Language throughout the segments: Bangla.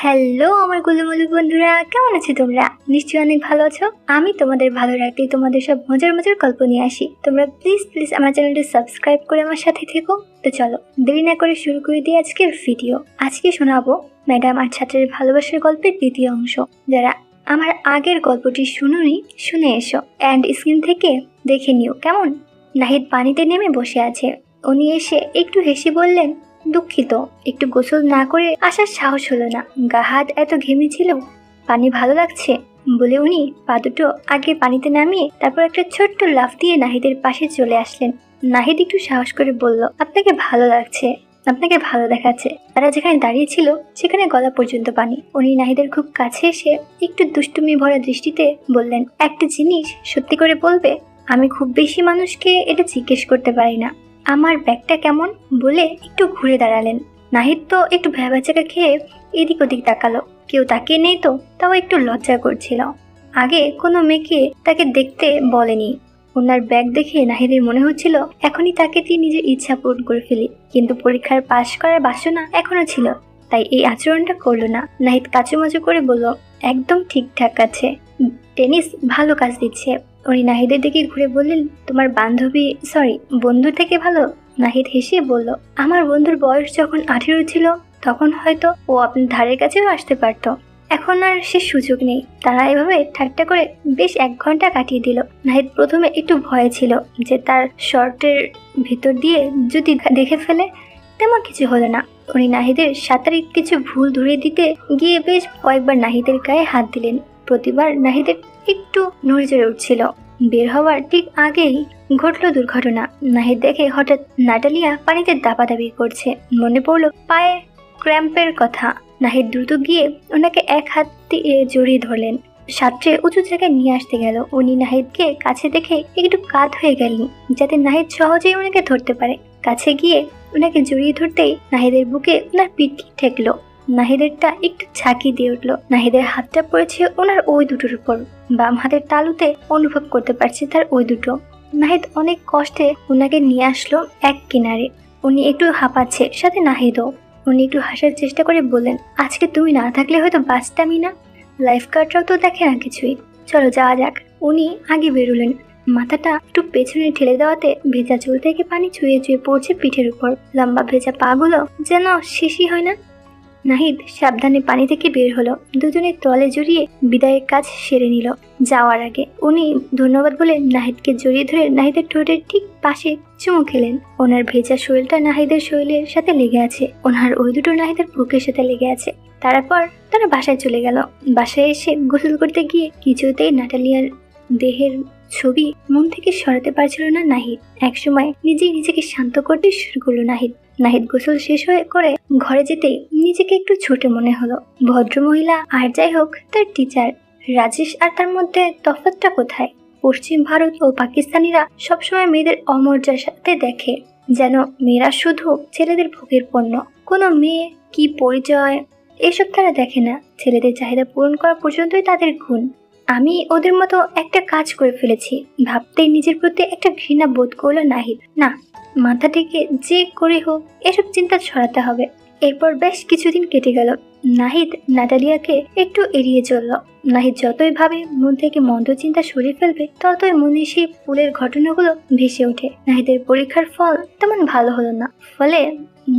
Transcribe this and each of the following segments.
হ্যালো আমার গুলুমুলু বন্ধুরা, কেমন আছো তোমরা? নিশ্চয়ই অনেক ভালো আছো। আমি তোমাদের ভালো রাখতে তোমাদের সব মজার মজার গল্প নিয়ে আসি। তোমরা প্লিজ প্লিজ আমার চ্যানেলটি সাবস্ক্রাইব করে আমার সাথে থেকো। তো চলো দেরি না করে শুরু করে দিই আজকের ভিডিও। আজকে শোনাবো ম্যাডাম আর ছাত্রের ভালোবাসার গল্পের দ্বিতীয় অংশ। যারা আমার আগের গল্পটি শুনোনি, শুনে এসো অ্যান্ড স্ক্রিন থেকে দেখে নিও কেমন। নাহিদ পানিতে নেমে বসে আছে। উনি এসে একটু হেসে বললেন, দুঃখিত, একটু গোসল না করে আসার সাহস হলো না। গা হাত এত ঘেমেছিল। পানি ভালো লাগছে বলে উনি পা দুটো আগে পানিতে নামিয়ে তারপর একটা ছোট্ট লাফ দিয়ে নাহিদের পাশে চলে আসলেন। নাহিদ একটু সাহস করে বলল, আপনাকে ভালো লাগছে, আপনাকে ভালো দেখাচ্ছে। তারা যেখানে দাঁড়িয়ে ছিল সেখানে গলা পর্যন্ত পানি। উনি নাহিদের খুব কাছে এসে একটু দুষ্টুমি ভরা দৃষ্টিতে বললেন, একটা জিনিস সত্যি করে বলবে? আমি খুব বেশি মানুষকে এটা জিজ্ঞেস করতে পারি না, আমার ব্যাগটা কেমন? বলে একটু ঘুরে দাঁড়ালেন। নাহিদ তো একটু ভ্যাবাচাকা খেয়ে এদিক ওদিক তাকালো। কেউ তাকিয়ে নেই তো, তাও একটু লজ্জা করছিল। আগে কোনো মেয়েকে তাকে দেখতে বলেনি। ওনার ব্যাগ দেখে নাহিদের মনে হচ্ছিল এখনই তাকে দিয়ে নিজের ইচ্ছা পূরণ করে ফেলি, কিন্তু পরীক্ষার পাশ করার বাসনা এখনো ছিল, তাই এই আচরণটা করলো না। নাহিদ কাচুমাচু করে বলল, একদম ঠিকঠাক আছে, টেনিস ভালো কাজ দিচ্ছে। উনি নাহিদের দিকে ঘুরে বললেন, তোমার বান্ধবী সরি বন্ধু থেকে ভালো? নাহিদ হেসে বলল, আমার বন্ধুর বয়স যখন 18 ছিল তখন হয়তো ও আপনার ধারের কাছেও আসতে পারত। এখন আর সে সুযোগ নেই। তারা এভাবে ঠাট্টা করে বেশ 1 ঘন্টা কাটিয়ে দিল। নাহিদ প্রথমে একটু ভয়ে ছিল যে তার শর্টের ভিতর দিয়ে যদি দেখে ফেলে। তেমন কিছু হলো না। উনি নাহিদের সাঁতারে কিছু ভুল ধরিয়ে দিতে গিয়ে বেশ কয়েকবার নাহিদের গায়ে হাত দিলেন। প্রতিবার নাহিদের একটু নড়ে উঠছিল। বের হওয়ার ঠিক আগেই ঘটল দুর্ঘটনা। নাহিদ দেখে হঠাৎ নাটালিয়া পানিতে দাপাদাপি করছে। মনে পড়ল পায়ে ক্র্যাম্পের কথা। নাহিদ দ্রুত গিয়ে ওনাকে এক হাত দিয়ে জড়িয়ে ধরলেন। সাঁতরে উঁচু জায়গায় নিয়ে আসতে গেল। উনি নাহিদকে কাছে দেখে একটু কাত হয়ে গেলেন যাতে নাহিদ সহজেই ওনাকে ধরতে পারে। কাছে গিয়ে ওনাকে জড়িয়ে ধরতেই নাহিদের বুকে ওনার পিঠ ঠেকলো। নাহিদেরটা একটু ঝাঁকি দিয়ে উঠলো। নাহিদের হাতটা পড়েছে ওনার ওই দুটোর উপর। বাম হাতের তালুতে অনুভব করতে পারছে তার ওই দুটো। নাহিদ অনেক কষ্টে ওনাকে নিয়ে আসলো এক কিনারে। উনি একটু হাঁপাচ্ছে, সাথে নাহিদও। উনি একটু হাসার চেষ্টা করে বললেন, আজকে তুমি না থাকলে হয়তো বাঁচতামই না। লাইফ গার্ডরাও তো দেখে না কিছুই। চলো যাওয়া যাক। উনি আগে বেরোলেন। মাথাটা একটু পেছনে ঠেলে দেওয়াতে ভেজা চুল থেকে পানি চুয়ে চুয়ে পড়ছে পিঠের উপর। লম্বা ভেজা পাগুলো যেন শেষই হয় না। নাহিদ সাবধানে পানি থেকে বের হলো। দুজনে তলে জড়িয়ে বিদায়ের কাজ সেরে নিল। যাওয়ার আগে উনি ধন্যবাদ বলে নাহিদকে জড়িয়ে ধরে নাহিদের ঠোঁটের ঠিক পাশে চুমু খেলেন। ওনার ভেজা শরীরটা নাহিদের শরীরের সাথে লেগে আছে। ওনার ওই দুটো নাহিদের বুকের সাথে লেগে আছে। তারপর তারা বাসায় চলে গেল। বাসায় এসে গোসল করতে গিয়ে কিছুতেই নাটালিয়ার দেহের ছবি মন থেকে সরাতে পারছিল না নাহিদ। একসময় নিজেই নিজেকে শান্ত করতে শুরু করলো নাহিদ। নাহিদ গোসল শেষ হয়ে করে ঘরে যেতেই নিজেকে একটু ছোট মনে হলো। ভদ্রমহিলা আর যাই হোক তার টিচার রাজেশ আর তার মধ্যে তফাৎটা কোথায়? পশ্চিম ভারত ও পাকিস্তানিরা সবসময় মেয়েদের অমর্যাদার সাথে দেখে, যেন মেয়েরা শুধু ছেলেদের ভোগের পণ্য। কোনো মেয়ে কি পরিচয় এসব তারা দেখে না। ছেলেদের চাহিদা পূরণ করা পর্যন্তই তাদের গুণ। আমি ওদের মতো একটা কাজ করে ফেলেছি ভাবতেই নিজের প্রতি একটা ঘৃণা বোধ করলো নাহিদ। না, মাথা থেকে যে করে হোক এসব চিন্তা ছড়াতে হবে। এরপর বেশ কিছুদিন কেটে গেল। নাহিদ নাটালিয়াকে একটু এড়িয়ে চলল। নাহিদ যতই ভাবে মন থেকে মন্দ চিন্তা সরিয়ে ফেলবে, ততই মনে সেই ফুলের ঘটনাগুলো ভেসে ওঠে। নাহিদের পরীক্ষার ফল তেমন ভালো হলো না। ফলে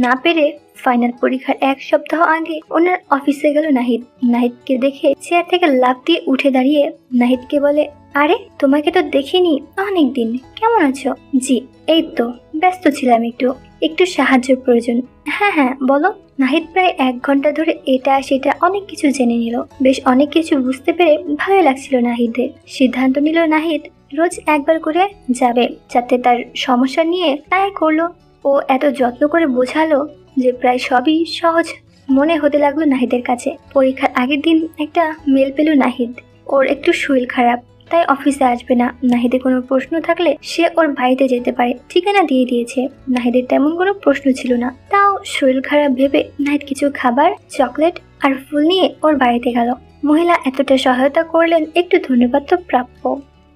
না পেরে ফাইনাল পরীক্ষার 1 সপ্তাহ আগে ওনার অফিসে গেল নাহিদ। নাহিদকে দেখে চেয়ার থেকে লাফ দিয়ে উঠে দাঁড়িয়ে নাহিদকে বলে, আরে তোমাকে তো দেখিনি অনেকদিন, কেমন আছো? জি এই তো, ব্যস্ত ছিলাম একটু, একটু সাহায্যের প্রয়োজন। হ্যাঁ হ্যাঁ বলো। নাহিদ প্রায় 1 ঘন্টা ধরে এটা সেটা অনেক কিছু জেনে নিল। বেশ অনেক কিছু বুঝতে পেরে ভালো লাগছিল নাহিদের। সিদ্ধান্ত নিল নাহিদ রোজ একবার করে যাবে, যাতে তার সমস্যা নিয়ে তাই করলো। ও এত যত্ন করে বোঝালো যে প্রায় সবই সহজ মনে হতে লাগলো নাহিদের কাছে। পরীক্ষার আগের দিন একটা মেল পেল নাহিদ। ওর একটু শরীর খারাপ, তাই অফিসে আসবে না। নাহিদের কোনো প্রশ্ন থাকলে সে ওর বাড়িতে যেতে পারে, ঠিকানা দিয়ে দিয়েছে। নাহিদের তেমন কোনো প্রশ্ন ছিল না, তাও শরীর খারাপ ভেবে নাহিদ কিছু খাবার, চকলেট আর ফুল নিয়ে ওর বাড়িতে গেল। মহিলা এতটা সহায়তা করলেন, একটু ধন্যবাদ তো প্রাপ্য।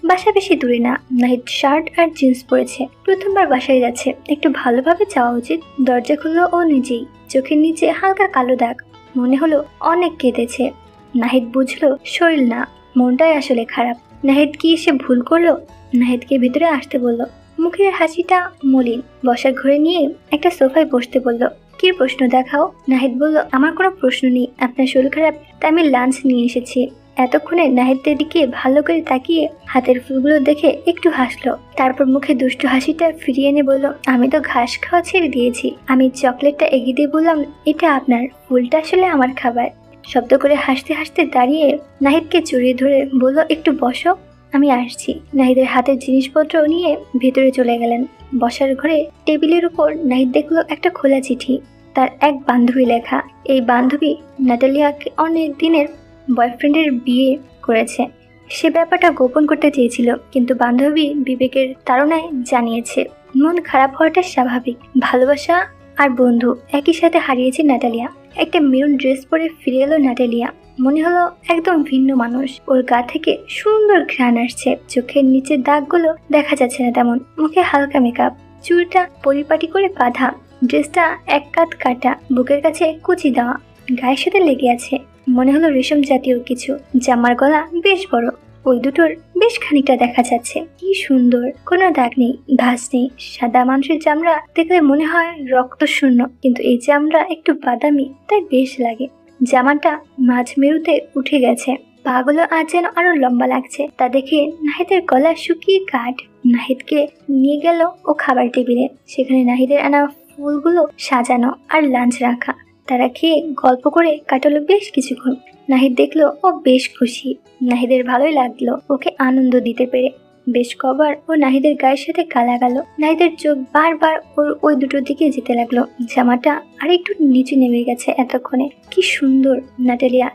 বাসা বেশি দূরে না। নাহিদ শার্ট আর জিন্স পরেছে। প্রথমবার বাসায় যাচ্ছে, একটু ভালোভাবে যাওয়া উচিত। দরজা খুললো ও নিজেই। চোখের নিচে হালকা কালো দাগ। মনে হলো অনেক কেঁদেছে। নাহিদ বুঝলো শরীর না, মনটাই আসলে খারাপ। নাহিদ কি সে ভুল করলো? নাহিদকে ভিতরে আসতে বলল। মুখের হাসিটা মলিন। বসার ঘরে নিয়ে একটা সোফায় বসতে বলল। কি প্রশ্ন দেখাও? নাহিদ বলল, আমার কোনো প্রশ্ন নেই, আপনার শরীর খারাপ তাই আমি লাঞ্চ নিয়ে এসেছি। এতক্ষণে নাহিদের দিকে ভালো করে তাকিয়ে হাতের ফুলগুলো দেখে একটু হাসলো। তারপর মুখে দুষ্টু হাসিটা ফিরিয়ে এনে বলল, আমি তো ঘাস খাওয়া ছেড়ে দিয়েছি। আমি চকলেটটা এগিয়ে দিয়ে বললাম, এটা আপনার, ফুলটা আসলে আমার খাবার। শব্দ করে হাসতে হাসতে দাঁড়িয়ে নাহিদকে জড়িয়ে ধরে বলল, একটু বসো, আমি আসছি। নাহিদের হাতের জিনিসপত্র নিয়ে ভেতরে চলে গেলেন। বসার ঘরে টেবিলের উপর নাহিদ দেখলো একটা খোলা চিঠি। তার এক বান্ধবী লেখা। এই বান্ধবী নাটালিয়াকে অনেক দিনের বয়ফ্রেন্ডের বিয়ে করেছে। সে ব্যাপারটা গোপন করতে চেয়েছিল, কিন্তু বান্ধবী বিবেকের তাড়নায় জানিয়েছে। মন খারাপ হওয়াটা স্বাভাবিক। ভালোবাসা আর বন্ধু একই সাথে হারিয়েছে নাটালিয়া। একটা মেরুন ড্রেস পরে ফিরে এলো নাটালিয়া। মনে হলো একদম ভিন্ন মানুষ। ওর গা থেকে সুন্দর ঘ্রাণ আসছে। চোখের নিচের দাগগুলো দেখা যাচ্ছে না তেমন। মুখে হালকা মেকআপ, চুলটা পরিপাটি করে বাঁধা, ড্রেসটা এক কাত কাটা, বুকের কাছে কুচি দেওয়া, গায়ের সাথে লেগে আছে মনে হলো রেশম জাতীয় কিছু। জামার গলা বেশ বড়, ওই দুটোর বেশ খানিকটা দেখা যাচ্ছে। কি সুন্দর, কোনো দাগ নেই, ভাঁজ নেই। সাদা মানুষের চামড়া দেখলে মনে হয় রক্ত শূন্য, কিন্তু এই চামড়া একটু বাদামি, তাই বেশ লাগে। জামাটা মাঝ মেরুতে উঠে গেছে, পাগুলো আজ যেন আরো লম্বা লাগছে। তা দেখে নাহিদের গলা শুকিয়ে কাঠ। নাহিদকে নিয়ে গেল ও খাবার টেবিলে। সেখানে নাহিদের আনা ফুলগুলো সাজানো আর লাঞ্চ রাখা। তারা খেয়ে গল্প করে কাটালো বেশ কিছুক্ষণ। নাহিদ দেখলো ও বেশ খুশি। নাহিদের ভালোই লাগলো ওকে আনন্দ দিতে পেরে। বেশ কবার ও নাহিদের গায়ের সাথে গালা গেল। নাহিদের চোখ বারবার ওর ওই দুটোর দিকে যেতে লাগলো। জামাটা আর একটু নিচু নেমে গেছে এতক্ষণে। কি সুন্দর! নাটালিয়া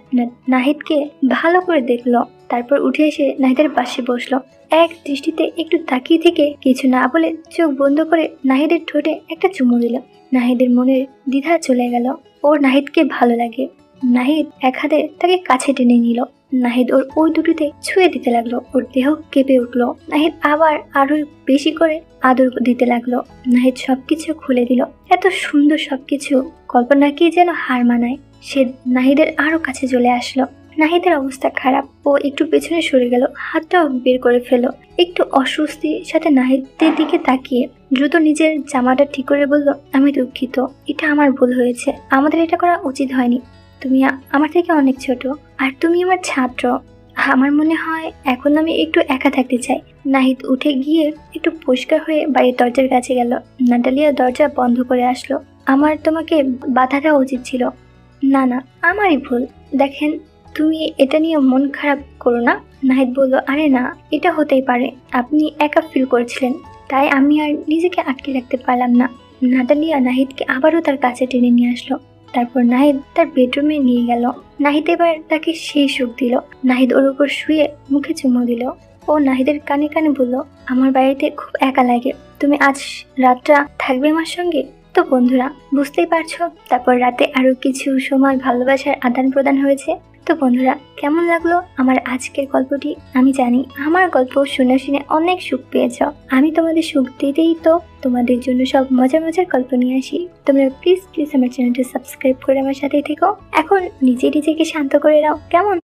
নাহিদকে ভালো করে দেখলো, তারপর উঠে এসে নাহিদের পাশে বসলো। এক দৃষ্টিতে একটু তাকিয়ে থেকে কিছু না বলে চোখ বন্ধ করে নাহিদের ঠোঁটে একটা চুমু দিল। নাহিদের মনের দ্বিধা চলে গেল। ওর নাহিদকে ভালো লাগে। নাহিদ এক হাতে তাকে কাছে টেনে নিল। নাহিদ ওর ওই দুটিতে ছুঁয়ে দিতে লাগলো। ওর দেহ কেঁপে উঠলো। নাহিদ আবার আরো বেশি করে আদর দিতে লাগলো। নাহিদ সবকিছু খুলে দিল। এত সুন্দর সবকিছু কল্পনাকে যেন হার মানায়। সে নাহিদের আরো কাছে চলে আসলো। নাহিদের অবস্থা খারাপ। ও একটু পেছনে সরে গেল, হাতটাও বের করে ফেলো। একটু অস্বস্তির সাথে নাহিদের দিকে তাকিয়ে দ্রুত নিজের জামাটা ঠিক করে বলল, আমি দুঃখিত, এটা আমার ভুল হয়েছে। আমাদের এটা করা উচিত হয়নি। তুমি আমার থেকে অনেক ছোট, আর তুমি আমার ছাত্র। আমার মনে হয় এখন আমি একটু একা থাকতে চাই। নাহিদ উঠে গিয়ে একটু পরিষ্কার হয়ে বাড়ির দরজার কাছে গেল। নাটালিয়া দরজা বন্ধ করে আসলো। আমার তোমাকে বাধা দেওয়া উচিত ছিল। না না, আমারই ভুল। দেখেন, তুমি এটা নিয়ে মন খারাপ করো না। নাহিদ বলল, আরে না, এটা হতেই পারে। আপনি একা ফিল করছিলেন, তাই আমি আর নিজেকে আটকে রাখতে পারলাম না। নাটালিয়া নাহিদকে আবারও তার কাছে টেনে নিয়ে আসলো। তারপর নাহিদ তার বেডরুমে নিয়ে গেল। নাহিদ এবার তাকে সেই সুখ দিল। নাহিদ ওর উপর শুয়ে মুখে চুমু দিল। ও নাহিদের কানে কানে বলল, আমার বাড়িতে খুব একা লাগে, তুমি আজ রাতটা থাকবে আমার সঙ্গে? তো বন্ধুরা, বুঝতেই পারছো, তারপর রাতে আরো কিছু সময় ভালোবাসার আদান প্রদান হয়েছে। তো বন্ধুরা, কেমন লাগলো আমার আজকের গল্পটি? আমি জানি আমার গল্প শুনে শুনে অনেক সুখ পেয়েছ। আমি তোমাদের সুখ দিতেই তো তোমাদের জন্য সব মজার মজার গল্প নিয়ে আসি। তোমরা প্লিজ প্লিজ আমার চ্যানেলটি সাবস্ক্রাইব করে আমার সাথেই থেকো। এখন নিজেকে শান্ত করে নাও, কেমন?